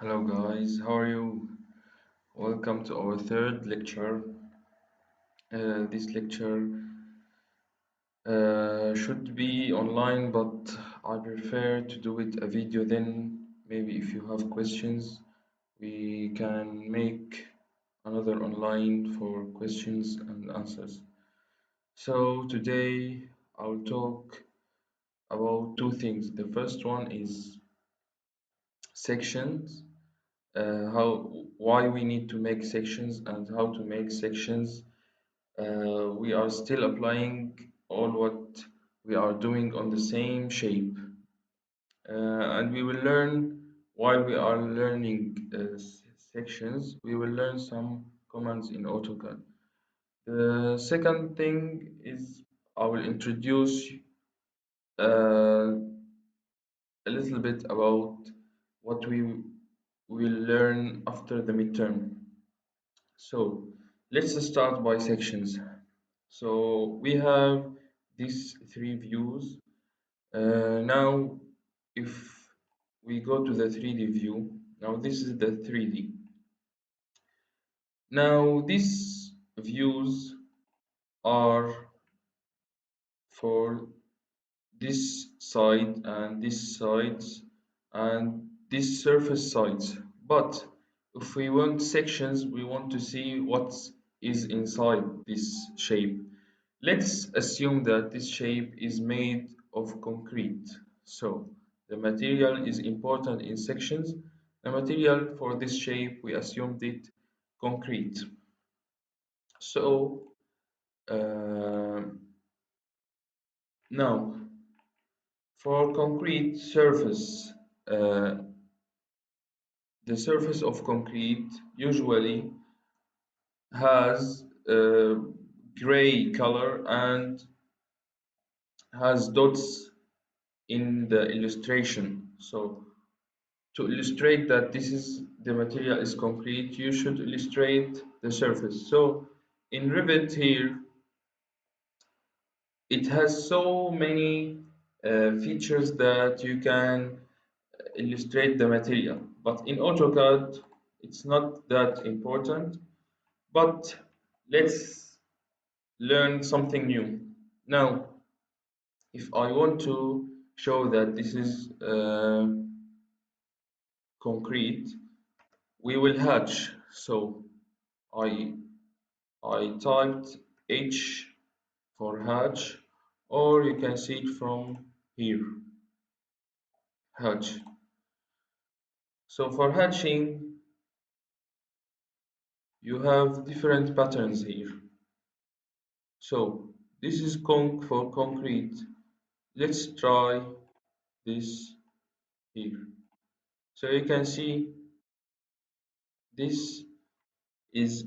Hello guys, how are you? Welcome to our third lecture. This lecture should be online, but I prefer to do it a video. Then maybe if you have questions, we can make another online for questions and answers. So today I'll talk about two things. The first one is sections, how why we need to make sections and how to make sections. We are still applying all what we are doing on the same shape, and we will learn while we are learning sections. We will learn some commands in AutoCAD. The second thing is I will introduce uh, a little bit about what we will learn after the midterm. So let's start by sections. So we have these three views. Now, if we go to the 3D view, now this is the 3D. Now, these views are for this side and this sides and this surface sides. But if we want sections, we want to see what is inside this shape. Let's assume that this shape is made of concrete. So the material is important in sections. The material for this shape, we assumed it concrete. So uh, now for concrete surface, uh, the surface of concrete usually has a gray color and has dots in the illustration. So to illustrate that this is the material is concrete, you should illustrate the surface. So in Revit here, it has so many features that you can illustrate the material. But in AutoCAD, it's not that important. But let's learn something new. Now, if I want to show that this is concrete, we will hatch. So I I typed H for hatch, or you can see it from here, hatch. So for hatching, you have different patterns here. So this is conc for concrete. Let's try this here. So you can see this is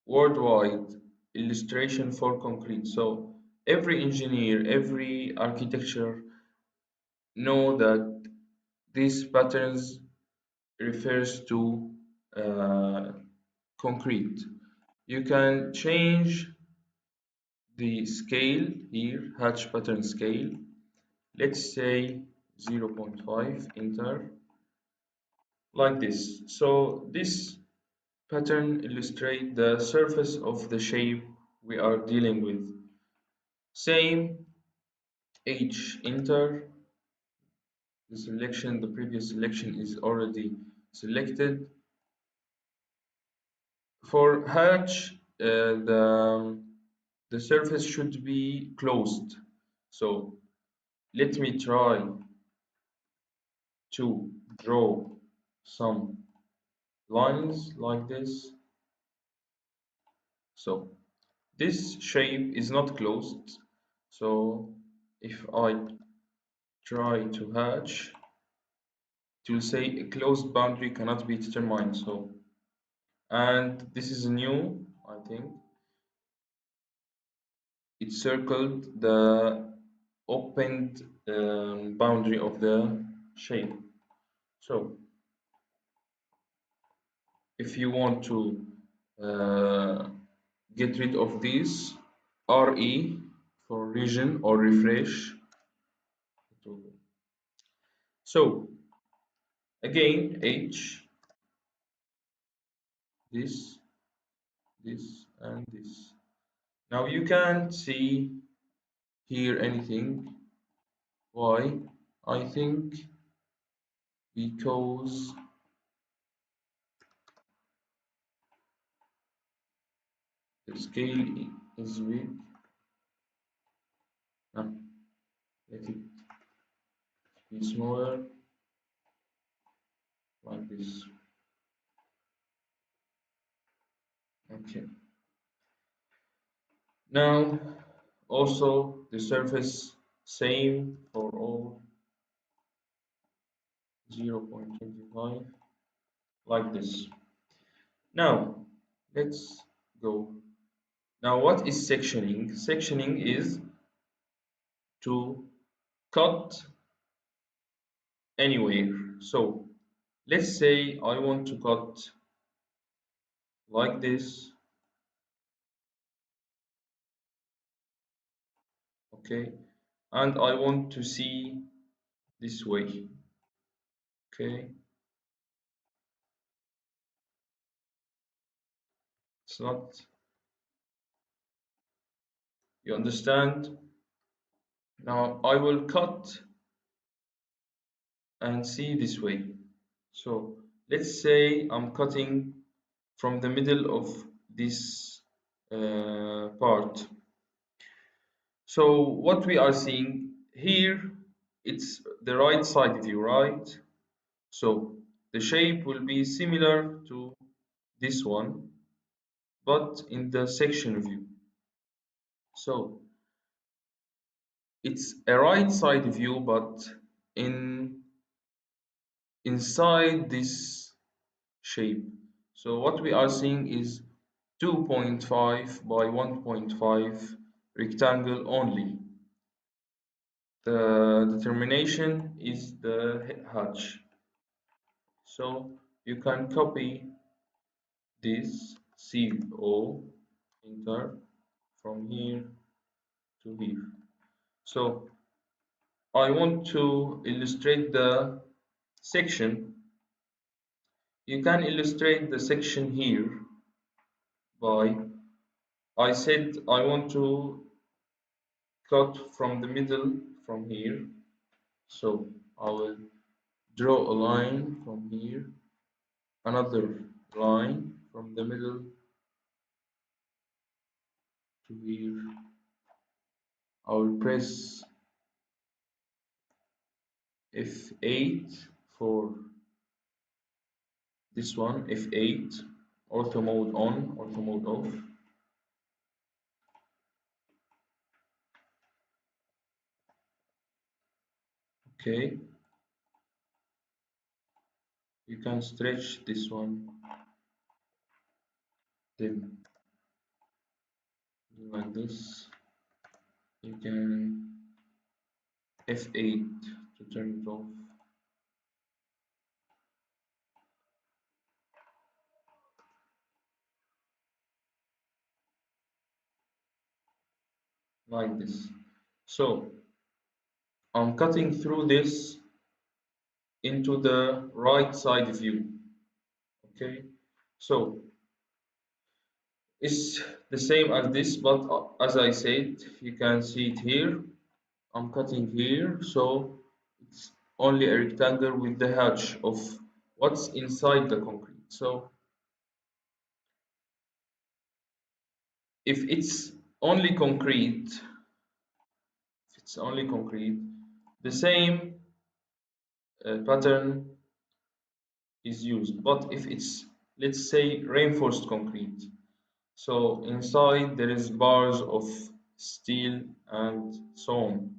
worldwide illustration for concrete. So every engineer, every architecture know that these patterns refers to uh, concrete. You can change the scale here, hatch pattern scale. Let's say 0.5, enter, like this. So this pattern illustrates the surface of the shape we are dealing with. Same H, enter. The previous selection is already selected. For hatch, the surface should be closed. So let me try to draw some lines like this. So this shape is not closed. So if I try to hatch, it will say a closed boundary cannot be determined. So, and this is new, I think. It circled the opened boundary of the shape. So if you want to uh, get rid of this, RE for region or refresh. So again H. this, this, and this. Now you can't see here anything. Why? I think because the scale is weak. Now, let it be smaller like this. Okay. Now, also the surface same for all 0.25 like this. Now, let's go. Now, what is sectioning? Sectioning is to cut anywhere. So, let's say I want to cut like this, okay, and I want to see this way, okay. It's not, you understand? Now I will cut and see this way. So let's say I'm cutting from the middle of this part. So what we are seeing here, it's the right side view, right? So the shape will be similar to this one, but in the section view. So it's a right side view, but in inside this shape. So what we are seeing is 2.5 by 1.5 rectangle only. The determination is the hatch. So you can copy this CO, enter, from here to here. So I want to illustrate the section. You can illustrate the section here by, I said I want to cut from the middle from here. So I will draw a line from here, another line from the middle to here. I will press F8 for this one, F8, ortho mode on, ortho mode off. Okay, you can stretch this one, then like this. You can F8 to turn it off. Like this. So I'm cutting through this into the right side view. Okay, so it's the same as this, but as I said, you can see it here. I'm cutting here, so it's only a rectangle with the hatch of what's inside the concrete. So if it's only concrete, if it's only concrete, the same pattern is used. But if it's, let's say, reinforced concrete, so inside there is bars of steel and so on.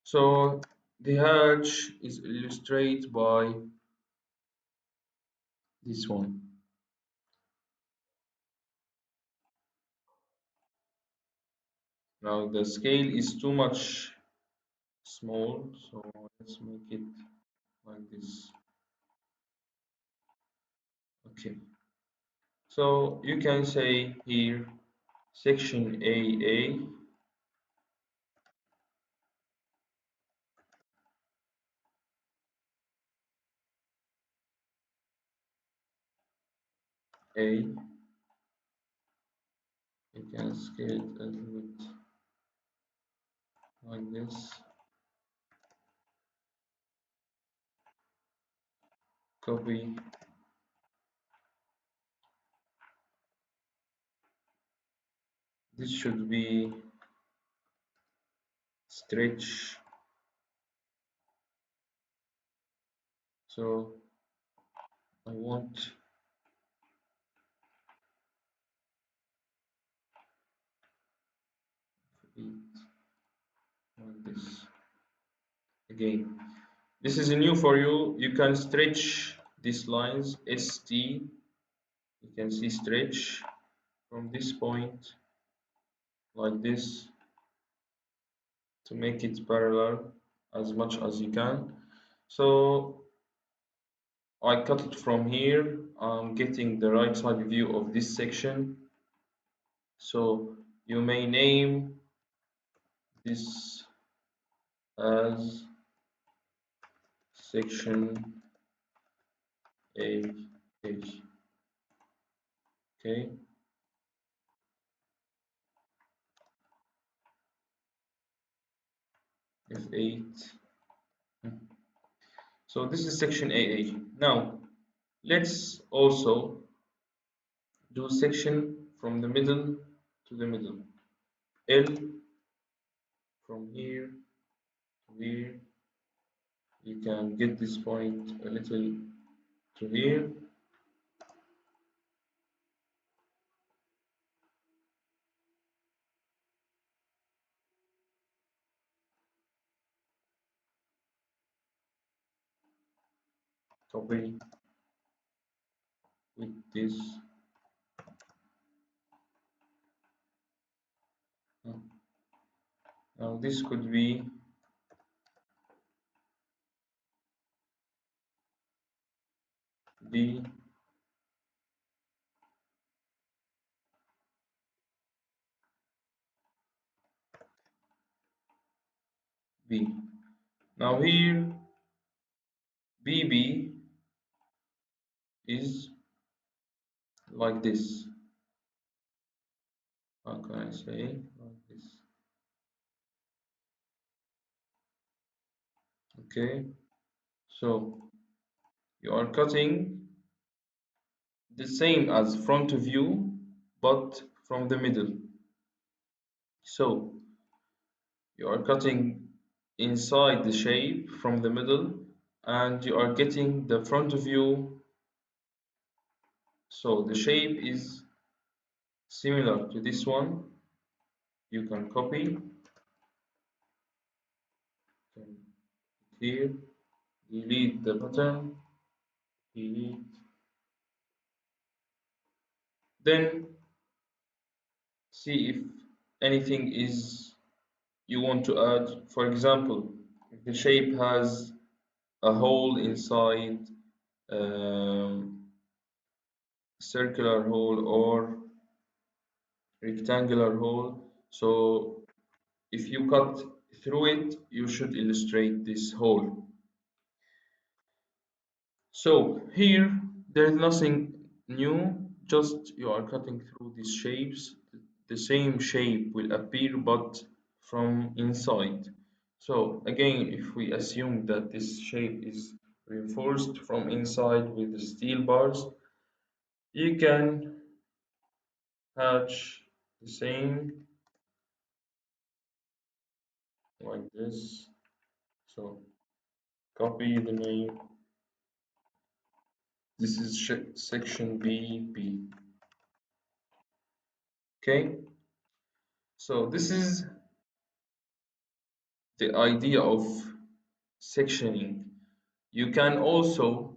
So the hatch is illustrated by this one. Now the scale is too much small, so let's make it like this. Okay. So you can say here section AA, A. You can scale it a little bit like this. Copy. This should be stretch. So I want it like this. Again, this is new for you. You can stretch these lines. ST. You can see stretch from this point like this to make it parallel as much as you can. So I cut it from here. I'm getting the right side view of this section. So you may name this as section A H. Okay, F8. So this is section AA. Now let's also do section from the middle to the middle. L from here to here. You can get this point a little to here. Copy with this. Now this could be B, B. Now here BB is like this. How can I say like this? Okay, so you are cutting the same as front view, but from the middle. So you are cutting inside the shape from the middle, and you are getting the front view. So the shape is similar to this one. You can copy here, delete the pattern, delete. Then see if anything is you want to add. For example, if the shape has a hole inside, um, circular hole or rectangular hole. So if you cut through it, you should illustrate this hole. So here there is nothing new, just you are cutting through these shapes. The same shape will appear but from inside. So again, if we assume that this shape is reinforced from inside with the steel bars, you can hatch the same like this. So copy the name. This is section B. Okay, so this is the idea of sectioning. You can also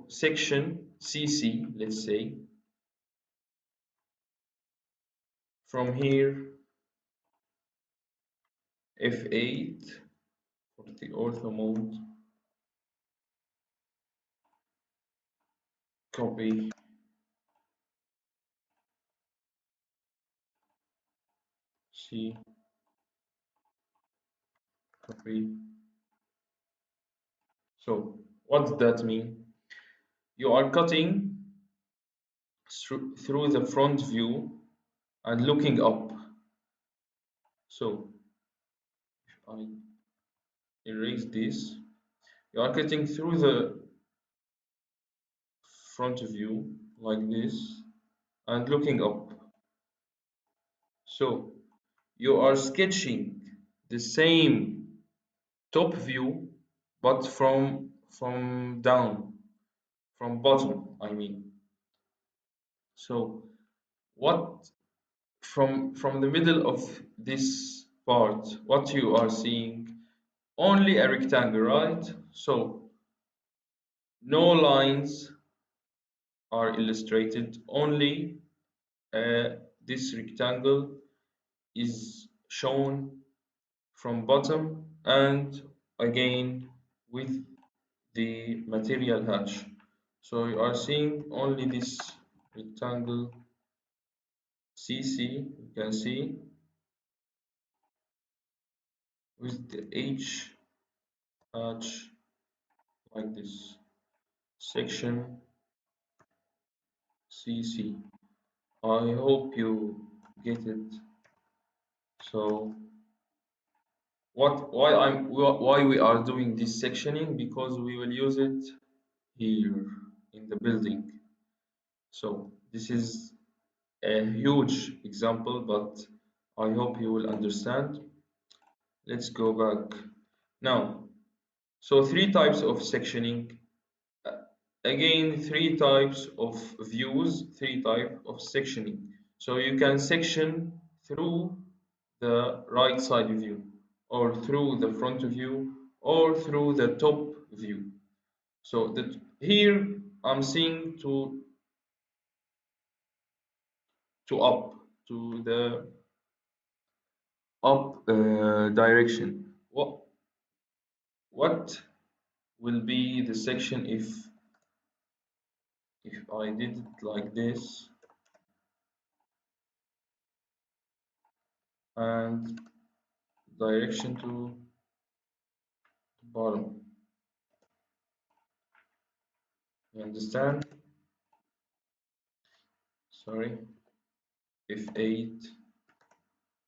section CC, let's say, from here F8 for the ortho mode, copy C, copy. So what does that mean? You are cutting through the front view and looking up. So if I erase this, you are cutting through the front view like this and looking up. So you are sketching the same top view but from down, from bottom, I mean. So what from the middle of this part, what you are seeing, only a rectangle, right? So no lines are illustrated, only uh, this rectangle is shown from bottom and again with the material hatch. So you are seeing only this rectangle CC, you can see, with the H hatch like this, section CC. I hope you get it. So why we are doing this sectioning? Because we will use it here in the building. So this is a huge example, but I hope you will understand. Let's go back now. So three types of sectioning. Uh, Again, three types of views, three types of sectioning. So you can section through the right side view, or through the front view, or through the top view. So that here I'm seeing to up, to the up direction. What will be the section if I did it like this and direction to the bottom? You understand? Sorry, F8.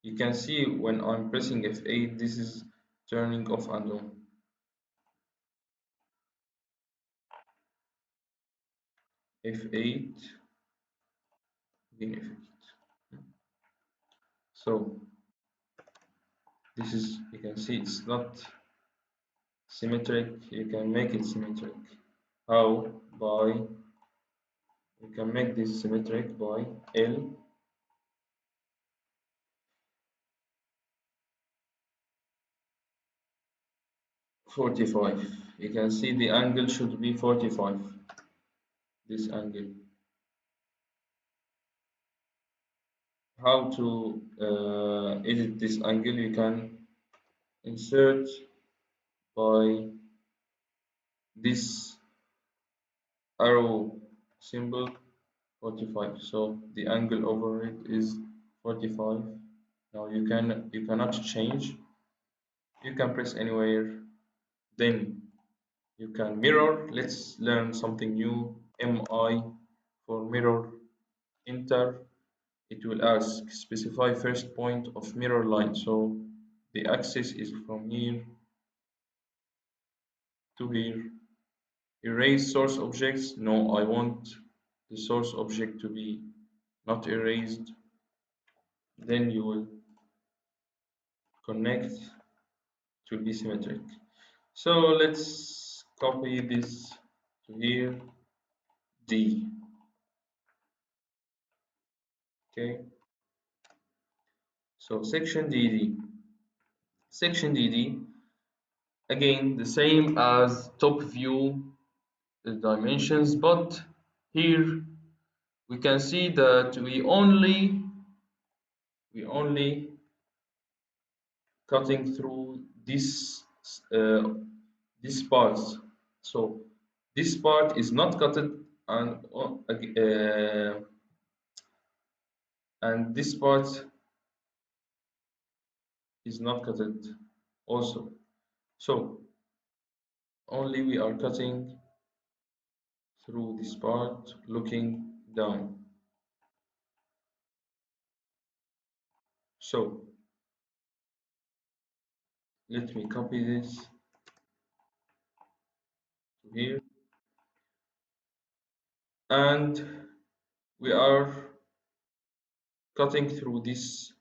You can see when I'm pressing F8, this is turning off and on. F8, again F8. So this is, you can see it's not symmetric. You can make it symmetric. How? By, you can make this symmetric by L 45. You can see the angle should be 45. This angle. How to edit this angle? You can insert by this arrow symbol 45. So the angle over it is 45. Now you cannot change. You can press anywhere. Then you can mirror. Let's learn something new. MI for mirror. Enter. It will ask specify first point of mirror line. So the axis is from here to here. Erase source objects. No, I want the source object to be not erased. Then you will connect. It will be symmetric. So let's copy this to here. D. Okay. So section DD. Section DD, again the same as top view dimensions, but here we can see that we only cutting through uh, this parts. So this part is not cutted, and this part is not cutted also. So only we are cutting through this part looking down. So let me copy this to here, and we are cutting through this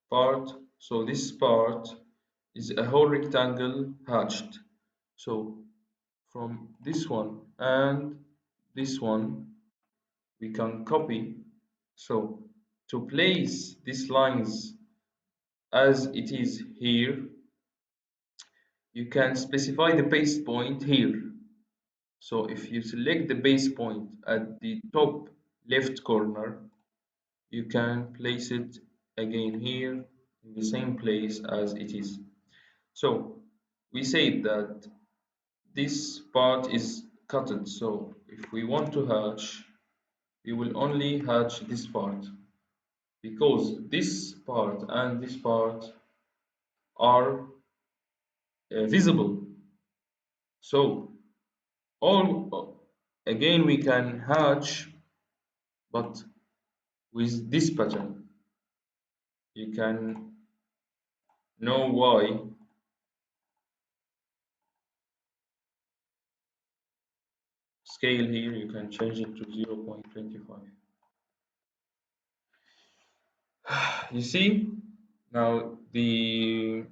part. So this part is a whole rectangle hatched. So from this one and this one we can copy. So to place these lines as it is here, you can specify the base point here. So if you select the base point at the top left corner, you can place it again here in the same place as it is. So we say that this part is cutted. So if we want to hatch, we will only hatch this part because this part and this part are visible. So all again we can hatch, but with this pattern. You can know why. Scale here, you can change it to 0.25. You see, now you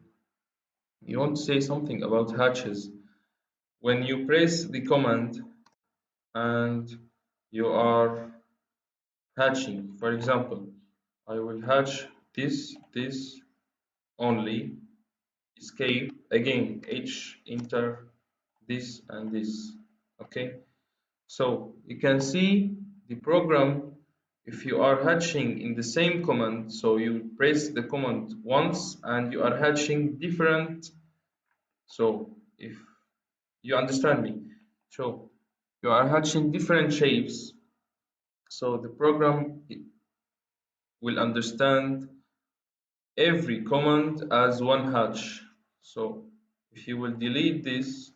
want to say something about hatches. When you press the command and you are hatching, for example, I will hatch this only, escape, again, H, enter this and this, okay? So you can see the program if you are hatching in the same command, so you press the command once and you are hatching different, so if you understand me, so you are hatching different shapes, so the program will understand every command as one hatch. So if you will delete this,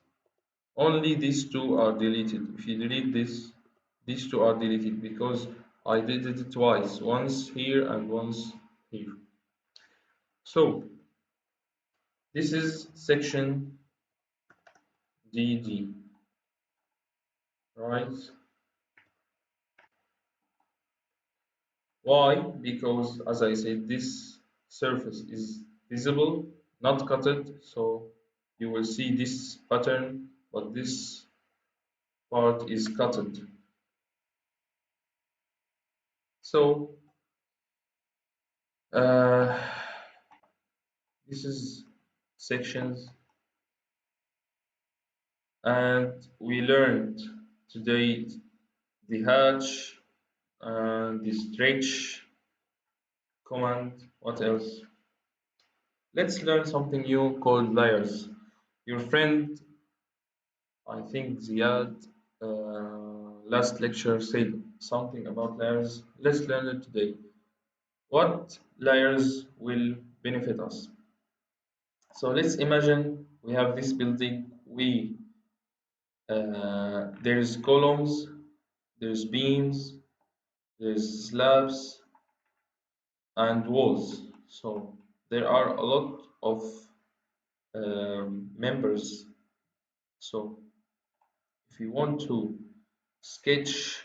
only these two are deleted. If you delete this, these two are deleted because I did it twice, once here and once here. So this is section DD, right? Why? Because as I said, this surface is visible, not cutted, so you will see this pattern, but this part is cutted. So uh, this is sections, and we learned today the hatch and the stretch command. What else? Let's learn something new called layers. Your friend, I think Ziad, last lecture said something about layers. Let's learn it today. What layers will benefit us? So let's imagine we have this building. There's columns, there's beams, there's slabs, and walls. So there are a lot of members. So if you want to sketch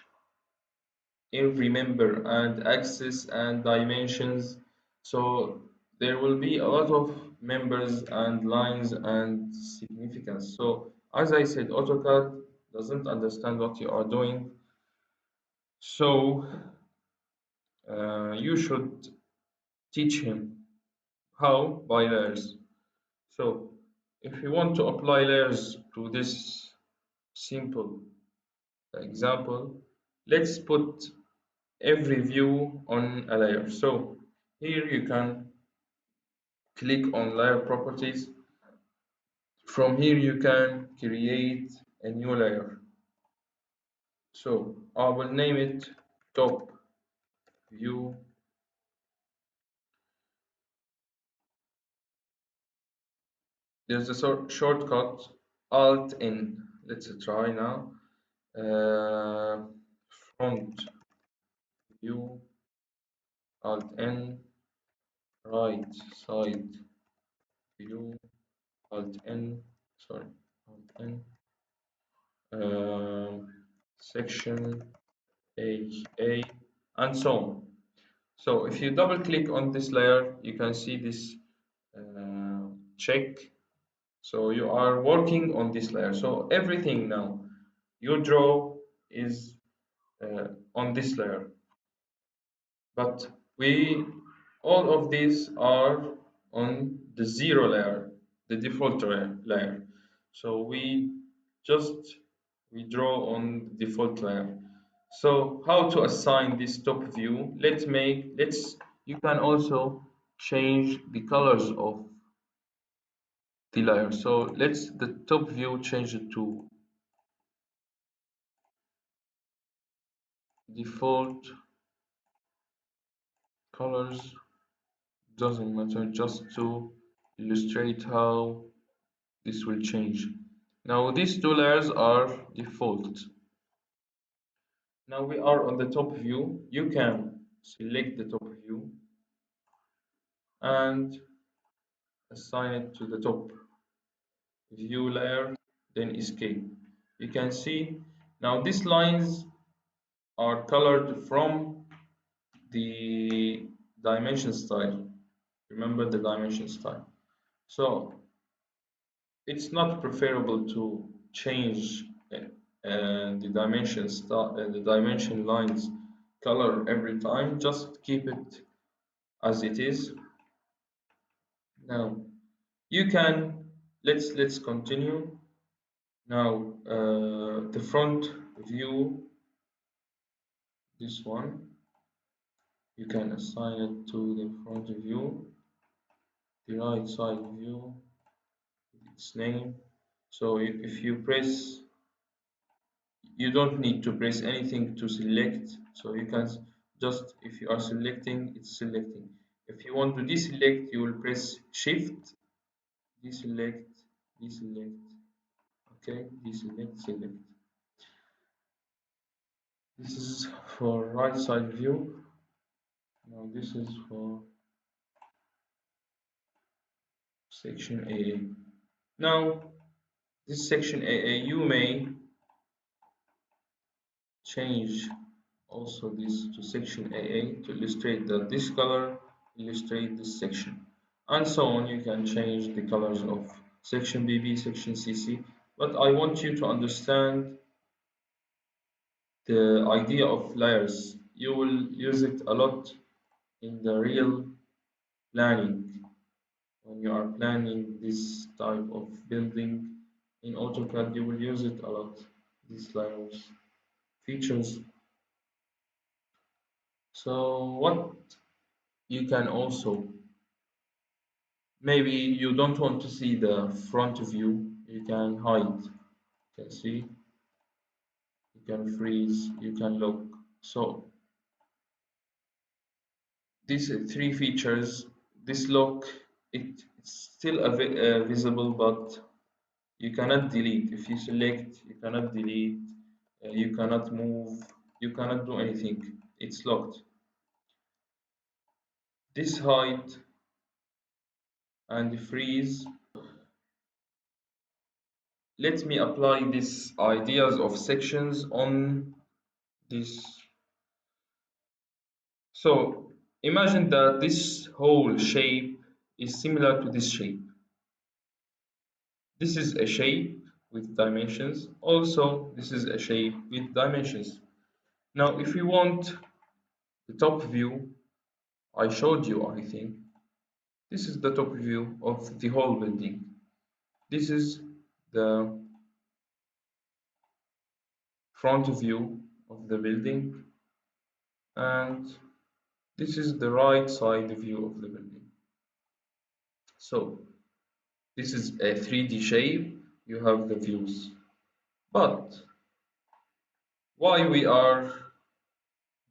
every member and axis and dimensions, so there will be a lot of members and lines and significance. So as I said, AutoCAD doesn't understand what you are doing. So you should teach him how by layers. So if you want to apply layers to this simple example, let's put every view on a layer. So here you can click on layer properties. From here you can create a new layer. So I will name it top view. There's a shortcut Alt N. Let's try now. uh, front view, Alt N, right side view, Alt N, sorry, Alt N, um, section A, and so on. So if you double click on this layer, you can see this check. So you are working on this layer. So everything now you draw is on this layer. But we all of these are on the zero layer, the default layer. So just we draw on the default layer. So how to assign this top view? Let's you can also change the colors of the layer. So let's the top view change it to default colors, doesn't matter, just to illustrate how this will change. Now these two layers are default. Now we are on the top view. You can select the top view and assign it to the top view layer, then escape. You can see now these lines are colored from the dimension style. Remember the dimension style. So it's not preferable to change the dimension lines color every time. Just keep it as it is. Now you can let's continue. Now the front view, this one, you can assign it to the front view, the right side view, its name. So if you press, you don't need to press anything to select. So you can just, if you are selecting, it's selecting. If you want to deselect, you will press Shift, deselect, deselect. Okay, deselect, select. This is for right side view. Now this is for section AA. Now this section AA, you may change also this to section AA to illustrate that this color illustrate this section, and so on. You can change the colors of section BB, section CC, but I want you to understand the idea of layers. You will use it a lot in the real planning when you are planning this type of building in AutoCAD. You will use it a lot, these layers features. So what you can also, maybe you don't want to see the front view, you can hide. You can see, you can freeze, you can lock. So these three features, this lock, it's still visible, but you cannot delete. If you select, you cannot delete, you cannot move, you cannot do anything. It's locked. This hide and freeze. Let me apply these ideas of sections on this. So imagine that this whole shape is similar to this shape. This is a shape with dimensions. Also, this is a shape with dimensions. Now, if you want the top view, I showed you, I think. This is the top view of the whole building. This is the front view of the building, and this is the right side view of the building. So this is a 3D shape. You have the views. But why we are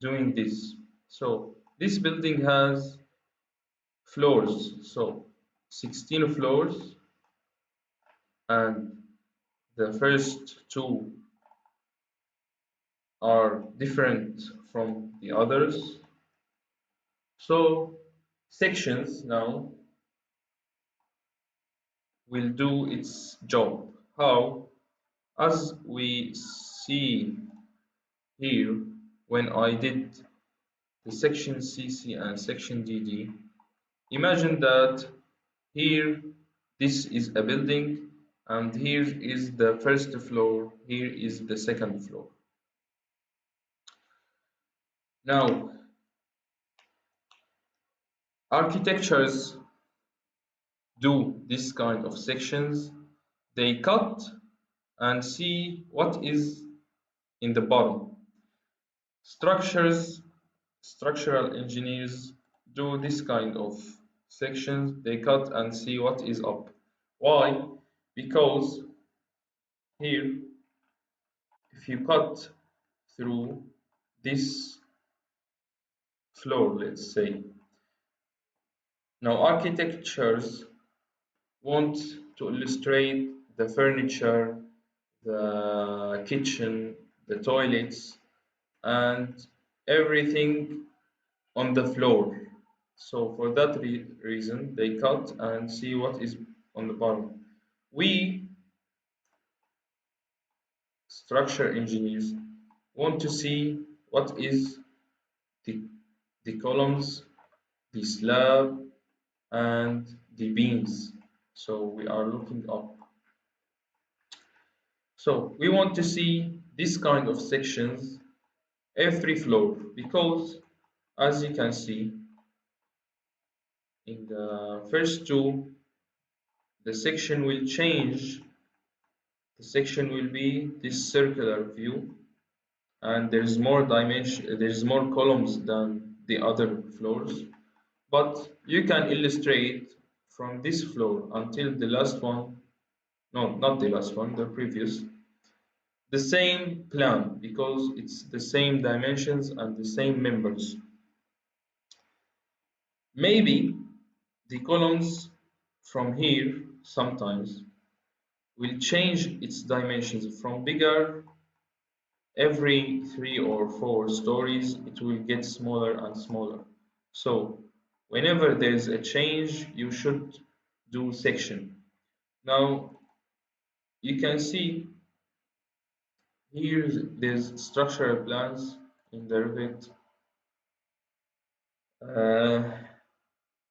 doing this? So this building has floors. So 16 floors, and the first two are different from the others. So sections now will do its job. How? As we see here, when I did the section CC and section DD, imagine that here this is a building and here is the first floor, here is the second floor. Now, architectures do this kind of sections. They cut and see what is in the bottom. Structures, structural engineers do this kind of sections. They cut and see what is up. Why? Because here, if you cut through this floor, let's say, now architectures want to illustrate the furniture, the kitchen, the toilets, and everything on the floor. So for that reason, they cut and see what is on the bottom. We structure engineers want to see what is the, the columns, the slab, and the beams. So we are looking up. So we want to see this kind of sections every floor because as you can see in the first two, the section will change. The section will be this circular view and there's more dimension, there's more columns than the other floors, but you can illustrate from this floor until the last one, no, not the last one, the previous, the same plan because it's the same dimensions and the same members. Maybe the columns from here sometimes will change its dimensions from bigger. Every 3 or 4 stories it will get smaller and smaller. So whenever there's a change you should do section. Now you can see here there's structural plans in the Revit. Uh,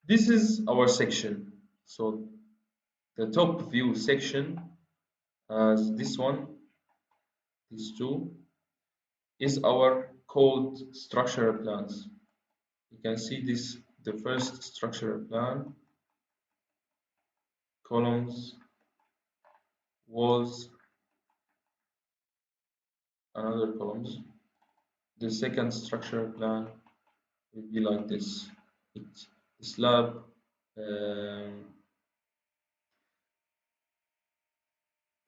this is our section. So the top view section as this one, these two, is our code structural plans. You can see this, the first structural plan, columns, walls, another columns. The second structural plan will be like this. It, the slab um,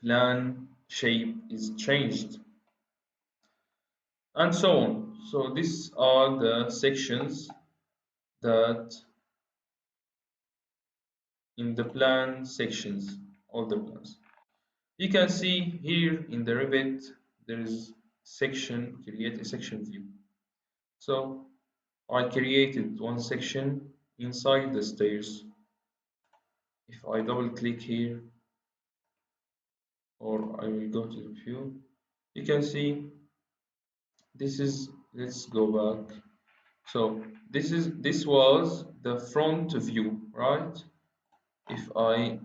plan shape is changed and so on. So these are the sections that in the plan sections, all the plans. You can see here in the Revit there is section, create a section view. So I created one section inside the stairs. If I double click here or I will go to the view, you can see this is, let's go back. So this was the front view, right? If I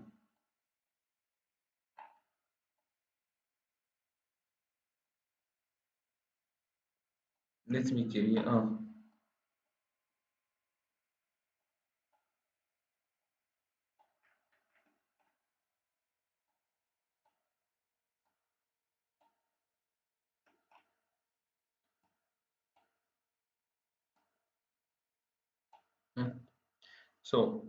let me create so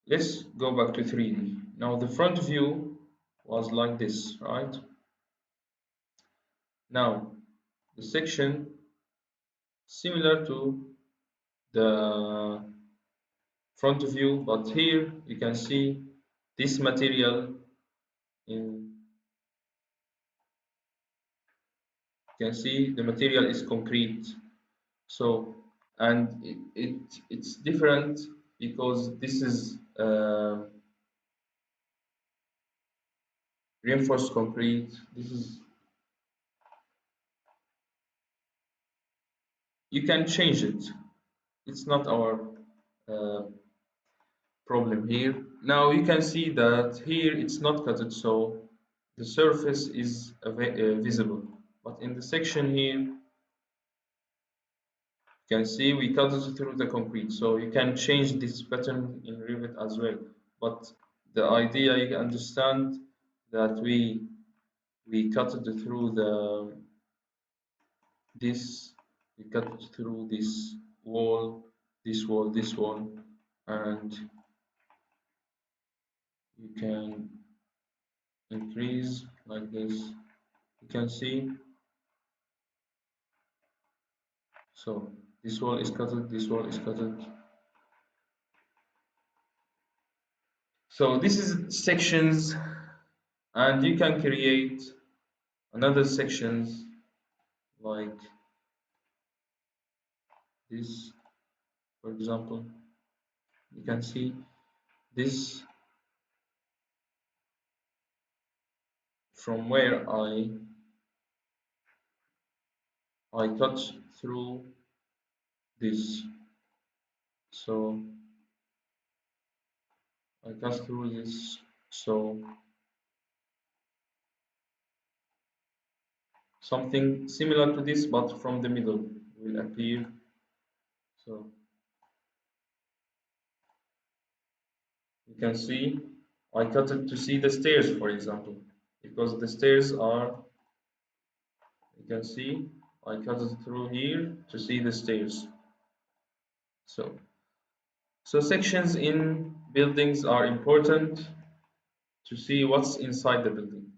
let's go back to 3D. Now the front view was like this, right? Now the section similar to the front view, but here you can see this material in You can see the material is concrete. So, and it's different because this is reinforced concrete. This is, you can change it. It's not our uh, problem here. Now you can see that here it's not cutted, so the surface is visible. But in the section here, you can see we cut it through the concrete. So you can change this pattern in Revit as well. But the idea, you understand that we cut it through this, we cut it through this wall, this wall, this wall, and you can increase like this. You can see, so this wall is cut, this wall is cut. So this is sections, and you can create another sections like this. For example, you can see this from where I cut through this. So I cut through this. So something similar to this, but from the middle will appear. So you can see I cut it to see the stairs, for example, because the stairs are, you can see I cut it through here to see the stairs. So, so sections in buildings are important to see what's inside the building.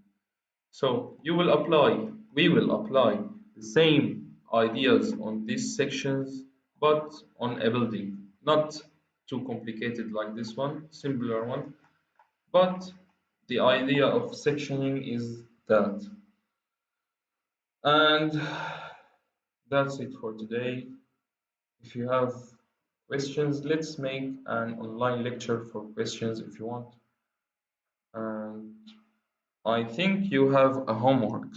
So you will apply, we will apply the same ideas on these sections, but on a building, not too complicated like this one, simpler one. But the idea of sectioning is that. And that's it for today. If you have questions, let's make an online lecture for questions if you want. And I think you have a homework.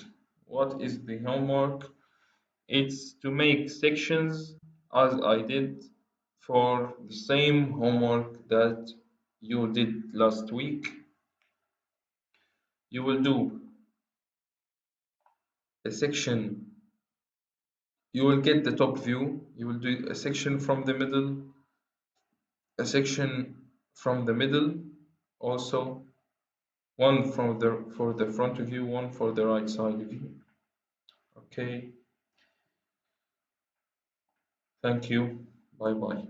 What is the homework? It's to make sections as I did for the same homework that you did last week. You will do a section, you will get the top view, you will do a section from the middle, a section from the middle, also one from the for the front view, one for the right side view. Okay, thank you. Bye bye.